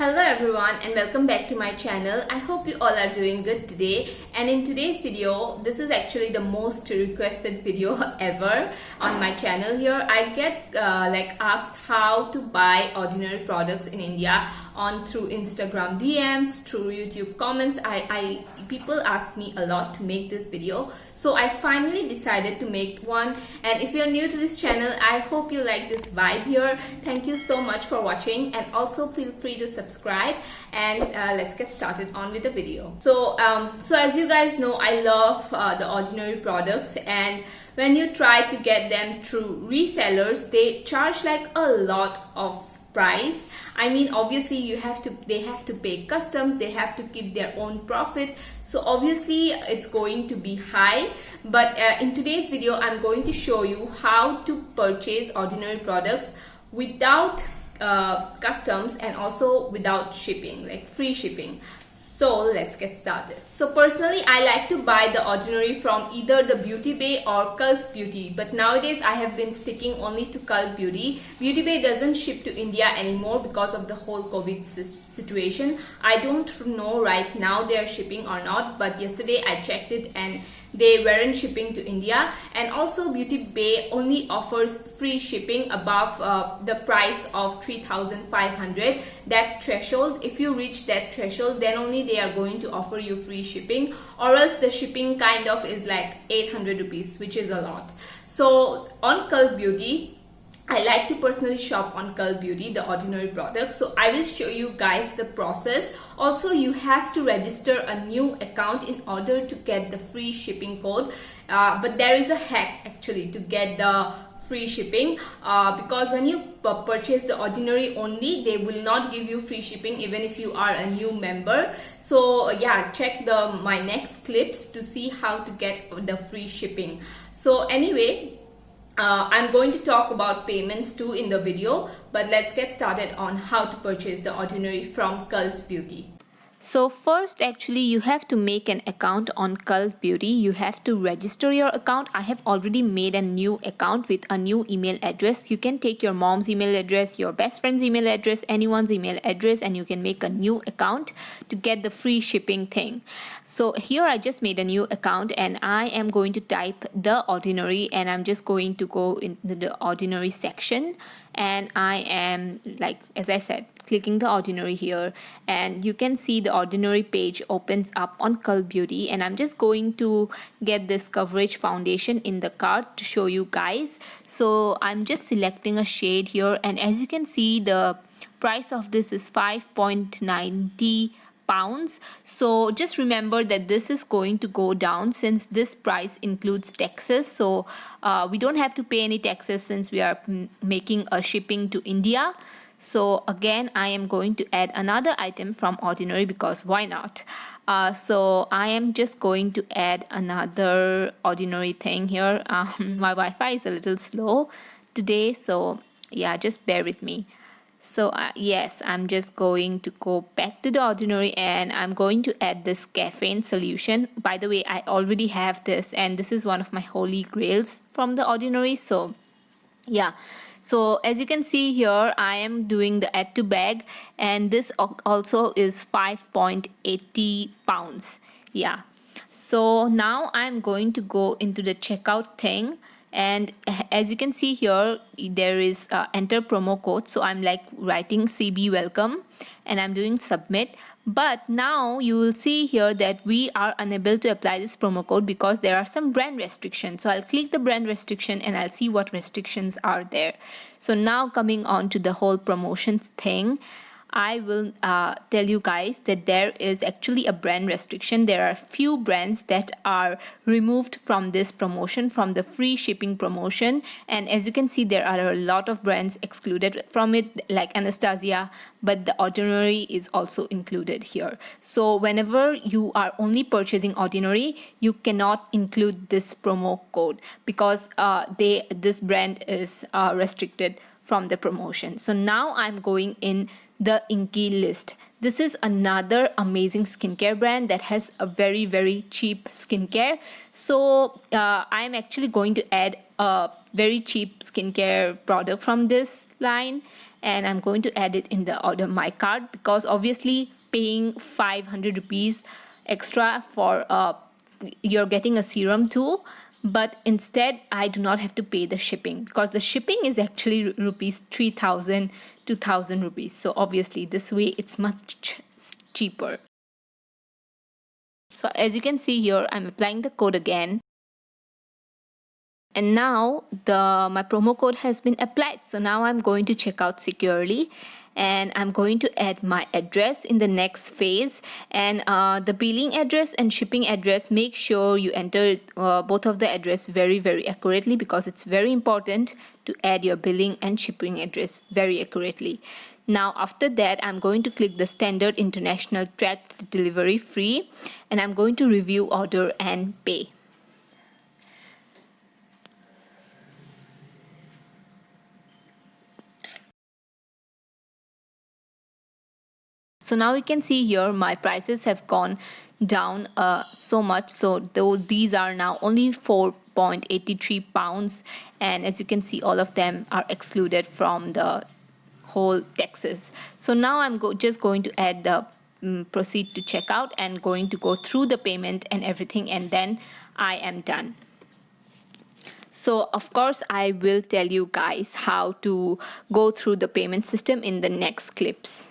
Hello everyone and welcome back to my channel. I hope you all are doing good today, and in today's video, this is actually the most requested video ever on my channel here. I get asked how to buy ordinary products in India through Instagram DMs, through YouTube comments. People ask me a lot to make this video, so I finally decided to make one. And if you're new to this channel, I hope you like this vibe here. Thank you so much for watching, and also feel free to subscribe, and let's get started on with the video. So as you guys know, I love the ordinary products, and when you try to get them through resellers, they charge like a lot of price. I mean, obviously they have to pay customs, they have to keep their own profit, so obviously it's going to be high. But in today's video, I'm going to show you how to purchase ordinary products without customs and also without shipping, like free shipping. So let's get started. So personally, I like to buy the ordinary from either the Beauty Bay or Cult Beauty, but nowadays I have been sticking only to Cult Beauty. Beauty Bay doesn't ship to India anymore because of the whole COVID situation. I don't know right now they are shipping or not, but yesterday I checked it and they weren't shipping to India. And also Beauty Bay only offers free shipping above the price of 3,500, that threshold. If you reach that threshold, then only they are going to offer you free shipping, or else the shipping kind of is like 800 rupees, which is a lot. So on Cult Beauty, I like to personally shop on Cult Beauty, the ordinary products. So I will show you guys the process. Also, you have to register a new account in order to get the free shipping code. But there is a hack actually to get the free shipping, because when you purchase the ordinary only, they will not give you free shipping even if you are a new member. So yeah, check my next clips to see how to get the free shipping. So anyway, I'm going to talk about payments too in the video, but let's get started on how to purchase the ordinary from Cult Beauty. So first, actually, you have to make an account on Cult Beauty. You have to register your account. I have already made a new account with a new email address. You can take your mom's email address, your best friend's email address, anyone's email address, and you can make a new account to get the free shipping thing. So here I just made a new account, and I am going to type the ordinary, and I'm just going to go into the ordinary section. And I am, like as I said, clicking the ordinary here, and you can see the ordinary page opens up on Cult Beauty, and I'm just going to get this coverage foundation in the cart to show you guys. So I'm just selecting a shade here, and as you can see, the price of this is 5.90 pounds. So just remember that this is going to go down since this price includes taxes. So we don't have to pay any taxes since we are making a shipping to India. So again, I am going to add another item from ordinary, because why not? So I am just going to add another ordinary thing here. My Wi-Fi is a little slow today, so yeah, just bear with me. So yes, I'm just going to go back to the ordinary, and I'm going to add this caffeine solution. By the way, I already have this, and this is one of my holy grails from the ordinary. So yeah, so as you can see here, I am doing the add to bag, and this also is 5.80 pounds. Yeah, so now I'm going to go into the checkout thing. And as you can see here, there is enter promo code. So I'm like writing CB welcome, and I'm doing submit. But now you will see here that we are unable to apply this promo code because there are some brand restrictions. So I'll click the brand restriction, and I'll see what restrictions are there. So now coming on to the whole promotions thing, I will tell you guys that there is actually a brand restriction. There are few brands that are removed from this promotion, from the free shipping promotion. And as you can see, there are a lot of brands excluded from it, like Anastasia, but the ordinary is also included here. So whenever you are only purchasing ordinary, you cannot include this promo code because this brand is restricted from the promotion. So now I'm going in the Inky list. This is another amazing skincare brand that has a very cheap skincare. So I'm actually going to add a very cheap skincare product from this line, and I'm going to add it in the order my cart, because obviously paying 500 rupees extra for you're getting a serum too, but instead I do not have to pay the shipping, because the shipping is actually rupees 3000 to 1000 rupees. So obviously this way it's much cheaper. So as you can see here, I'm applying the code again, and now my promo code has been applied. So now I'm going to check out securely, and I'm going to add my address in the next phase, and the billing address and shipping address, make sure you enter both of the address very accurately, because it's very important to add your billing and shipping address very accurately. Now after that, I'm going to click the standard international tracked delivery free, and I'm going to review order and pay. So now you can see here my prices have gone down so much. So these are now only 4.83 pounds, and as you can see, all of them are excluded from the whole taxes. So now I'm just going to add the proceed to checkout, and going to go through the payment and everything, and then I am done. So of course I will tell you guys how to go through the payment system in the next clips.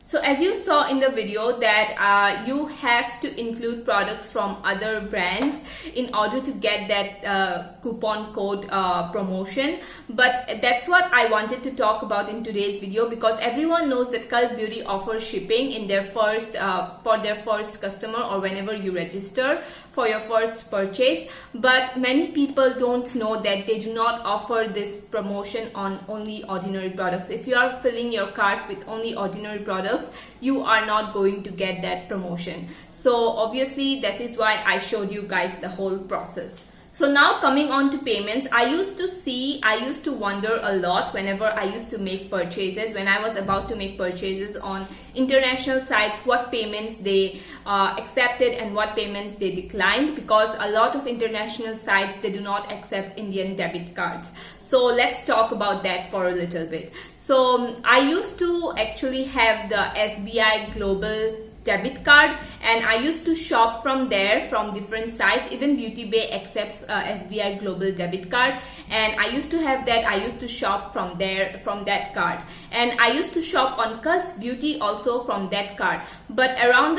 So as you saw in the video that you have to include products from other brands in order to get that coupon code promotion. But that's what I wanted to talk about in today's video, because everyone knows that Cult Beauty offers shipping in their first for their first customer, or whenever you register for your first purchase. But many people don't know that they do not offer this promotion on only ordinary products. If you are filling your cart with only ordinary products, you are not going to get that promotion. So obviously that is why I showed you guys the whole process. So now coming on to payments, I used to wonder a lot whenever I used to make purchases, when I was about to make purchases on international sites, what payments they accepted and what payments they declined, because a lot of international sites, they do not accept Indian debit cards. So let's talk about that for a little bit. So I used to actually have the SBI Global debit card, and I used to shop from there, from different sites. Even Beauty Bay accepts SBI Global debit card, and I used to have that. I used to shop from there, from that card, and I used to shop on Cult Beauty also from that card. But around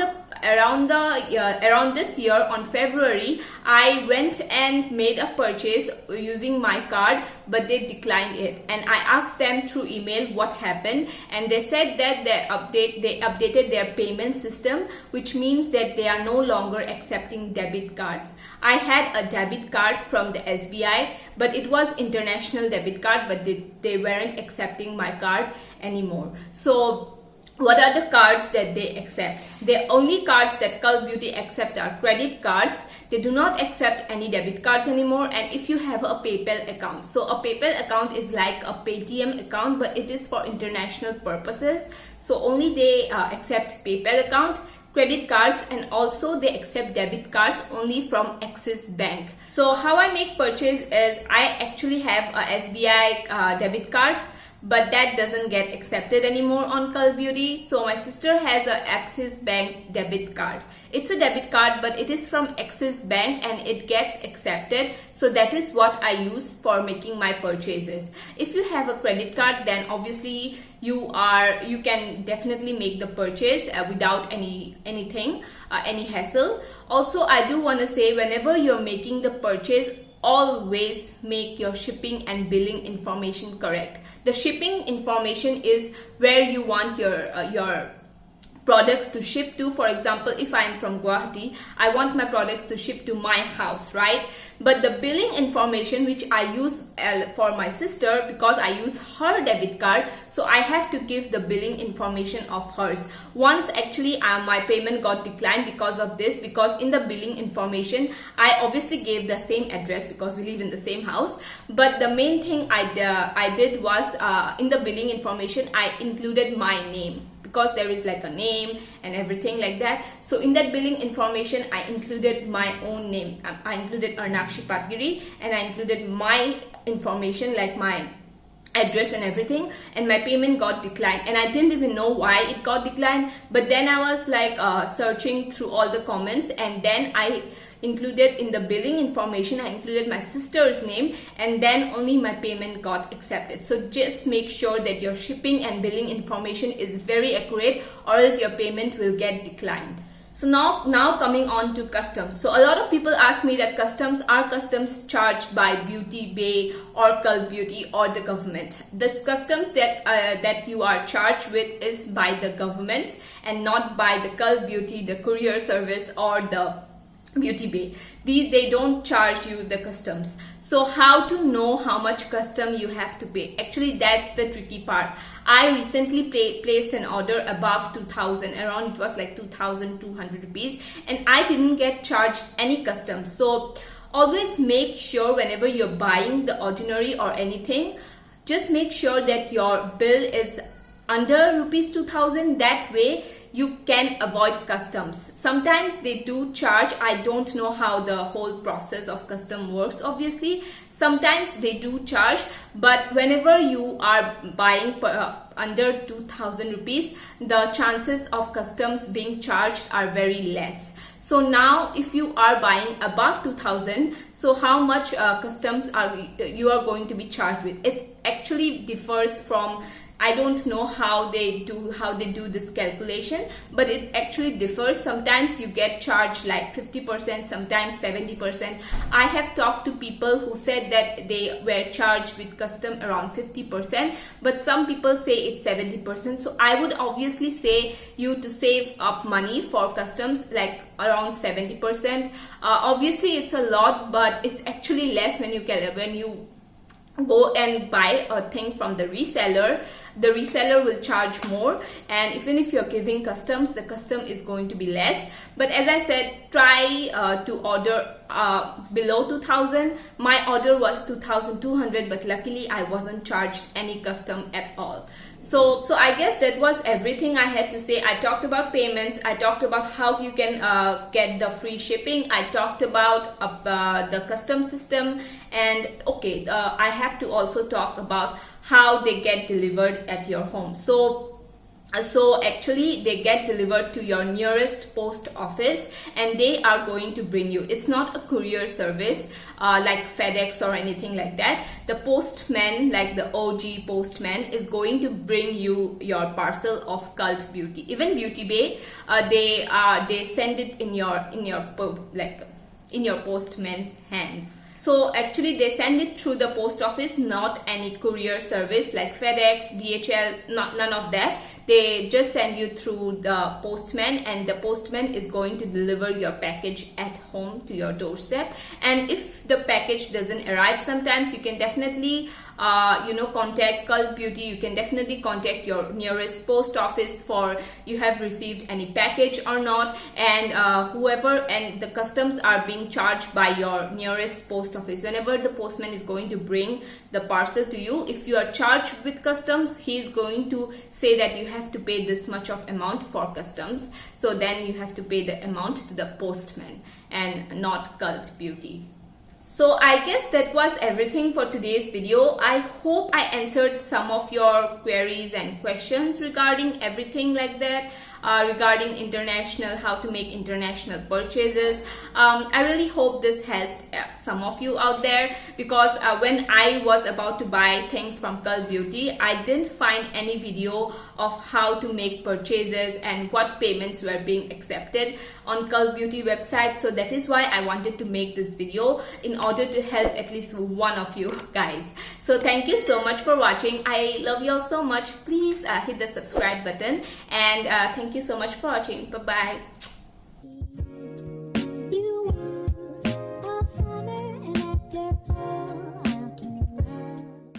this year, on February, I went and made a purchase using my card, but they declined it, and I asked them through email what happened, and they said that they updated their payment system, which means that they are no longer accepting debit cards. I had a debit card from the SBI, but it was international debit card, but they weren't accepting my card anymore. So what are the cards that they accept? The only cards that Cult Beauty accept are credit cards. They do not accept any debit cards anymore. And if you have a PayPal account, so a PayPal account is like a Paytm account, but it is for international purposes. So only they accept PayPal account, credit cards, and also they accept debit cards only from Axis Bank. So how I make purchase is I actually have a SBI debit card, but that doesn't get accepted anymore on Cult Beauty. So my sister has a Axis Bank debit card. It's a debit card, but it is from Axis Bank and it gets accepted. So that is what I use for making my purchases. If you have a credit card, then obviously you can definitely make the purchase without any hassle. Also, I do want to say, whenever you're making the purchase, always make your shipping and billing information correct. The shipping information is where you want your products to ship to. For example, if I'm from Guwahati, I want my products to ship to my house, right? But the billing information, which I use for my sister, because I use her debit card, so I have to give the billing information of hers. Once actually my payment got declined because of this, because in the billing information I obviously gave the same address because we live in the same house, but the main thing I did was in the billing information I included my name, because there is like a name and everything like that. So in that billing information, I included my own name. I included Arnakshi Patgiri, and I included my information like my address and everything, and my payment got declined, and I didn't even know why it got declined. But then I was like searching through all the comments, and then I included in the billing information, I included my sister's name, and then only my payment got accepted. So just make sure that your shipping and billing information is very accurate, or else your payment will get declined. So now coming on to customs. So a lot of people ask me that customs charged by Beauty Bay or Cult Beauty or the government. The customs that you are charged with is by the government and not by the Cult Beauty, the courier service, or the Beauty Bay. They don't charge you the customs. So how to know how much custom you have to pay? Actually, that's the tricky part. I recently placed an order above 2000, around it was like 2200 rupees, and I didn't get charged any customs. So always make sure whenever you're buying the ordinary or anything, just make sure that your bill is under rupees 2000. That way you can avoid customs. Sometimes they do charge. I don't know how the whole process of custom works, obviously. Sometimes they do charge, but whenever you are buying under 2000 rupees, the chances of customs being charged are very less. So now if you are buying above 2000, so how much customs you are going to be charged with? It actually differs from, I don't know how they do this calculation, but it actually differs. Sometimes you get charged like 50%, sometimes 70%. I have talked to people who said that they were charged with custom around 50%, but some people say it's 70%. So I would obviously say you to save up money for customs like around 70%. Obviously it's a lot, but it's actually less when you go and buy a thing from the reseller. The reseller will charge more, and even if you're giving customs, the custom is going to be less. But as I said, try to order below 2000. My order was 2200, but luckily I wasn't charged any custom at all. So I guess that was everything I had to say. I talked about payments, I talked about how you can get the free shipping, I talked about the custom system, and okay, I have to also talk about how they get delivered at your home. So actually they get delivered to your nearest post office, and they are going to bring you. It's not a courier service like FedEx or anything like that. The postman, like the OG postman, is going to bring you your parcel of Cult Beauty. Even Beauty Bay, they send it in your postman's hands. So actually they send it through the post office, not any courier service like FedEx, DHL, none of that. They just send you through the postman, and the postman is going to deliver your package at home to your doorstep. And if the package doesn't arrive, sometimes you can definitely contact Cult Beauty. You can definitely contact your nearest post office for you have received any package or not, and and the customs are being charged by your nearest post office. Whenever the postman is going to bring the parcel to you, if you are charged with customs, he is going to say that you have to pay this much of amount for customs. So then you have to pay the amount to the postman and not Cult Beauty. So I guess that was everything for today's video. I hope I answered some of your queries and questions regarding everything like that, regarding international, how to make international purchases. I really hope this helped some of you out there, because when I was about to buy things from Cult Beauty, I didn't find any video of how to make purchases and what payments were being accepted on Cult Beauty website. So that is why I wanted to make this video, in order to help at least one of you guys. So thank you so much for watching. I love you all so much. Please hit the subscribe button, and thank you so much for watching. Bye bye.